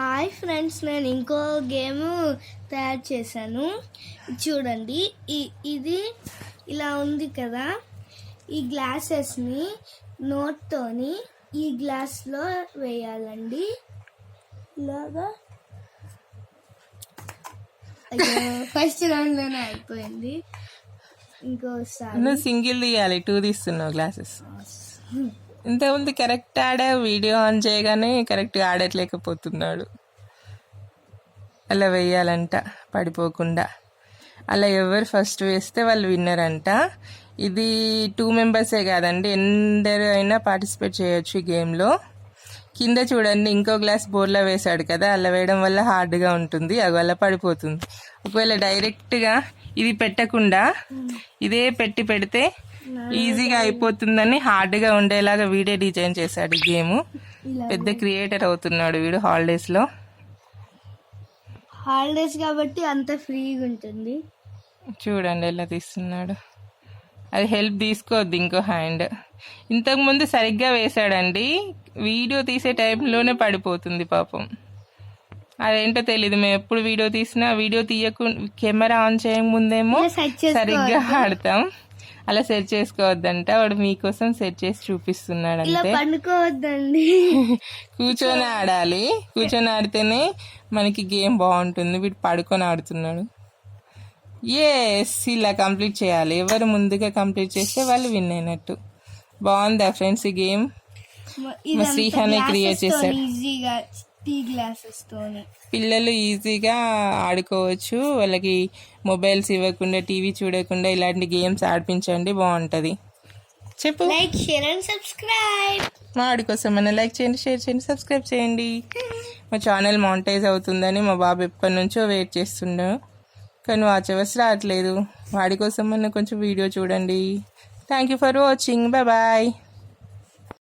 Hi friends, నేను ఇంకో game తయారు చేశాను. చూడండి, ఇది ఇలా ఉంది కదా. ఈ గ్లాసెస్ని నోట్తోని ఈ గ్లాస్లో వేయాలండి. ఇలాగా ఫస్ట్ రౌండ్లోనే అయిపోయింది. ఇంకోసారి సింగిల్ తీయాలి, 2 తీస్తున్నావు గ్లాసెస్. ఇంతకుముందు కరెక్ట్ ఆడా, వీడియో ఆన్ చేయగానే కరెక్ట్గా ఆడట్లేకపోతున్నాడు. అలా వేయాలంట పడిపోకుండా. అలా ఎవరు ఫస్ట్ వేస్తే వాళ్ళు విన్నర్ అంట. ఇది 2 మెంబర్సే కాదండి, ఎందరు అయినా పార్టిసిపేట్ చేయొచ్చు ఈ గేమ్లో. కింద చూడండి, ఇంకో గ్లాస్ బోర్లా వేశాడు కదా, అలా వేయడం వల్ల హార్డ్గా ఉంటుంది, అలా పడిపోతుంది. ఒకవేళ డైరెక్ట్గా ఇది పెట్టకుండా ఇదే పెడితే ఈజీగా అయిపోతుందని హార్డ్గా ఉండేలాగా వీడే డిజైన్ చేశాడు ఈ గేమ్. పెద్ద క్రియేటర్ అవుతున్నాడు వీడు హాలిడేస్ కాబట్టి అంత ఫ్రీగా ఉంటుంది. చూడండి ఎలా తీస్తున్నాడు. అది హెల్ప్ తీసుకోవద్దు ఇంకో హ్యాండ్. ఇంతకుముందు సరిగ్గా వేశాడండి, వీడియో తీసే టైంలోనే పడిపోతుంది పాపం. అదేంటో తెలీదు, మేము ఎప్పుడు వీడియో తీసినా వీడియో కెమెరా ఆన్ చేయకముందేమో సరిగ్గా ఆడతాం. అలా సెట్ చేసుకోవద్దంట. వాడు మీకోసం సెట్ చేసి చూపిస్తున్నాడు అంతే. పండుకోవద్దండి, కూర్చొని ఆడాలి. కూర్చొని ఆడితేనే మనకి గేమ్ బాగుంటుంది. వీడు పడుకొని ఆడుతున్నాడు. ఇలా కంప్లీట్ చేయాలి. ఎవరు ముందుగా కంప్లీట్ చేస్తే వాళ్ళు విన్ అయినట్టు. బాగుందా ఫ్రెండ్స్ ఈ గేమ్? మా శ్రీహానే క్రియేట్ చేశాడు. పిల్లలు ఈజీగా ఆడుకోవచ్చు. వాళ్ళకి మొబైల్స్ ఇవ్వకుండా, టీవీ చూడకుండా ఇలాంటి గేమ్స్ ఆడిపించండి, బాగుంటుంది. చెప్పు. Like, share and subscribe. మా వాడి కోసం మన లైక్ చేయండి, షేర్ చేయండి, సబ్స్క్రైబ్ చేయండి. మా ఛానల్ మానిటైజ్ అవుతుందని మా బాబు ఎప్పటి నుంచో వెయిట్ చేస్తుండే, కానీ వాచ్ అవర్స్ రావట్లేదు. వాడి కోసం మన కొంచెం వీడియో చూడండి. Thank you for watching. Bye.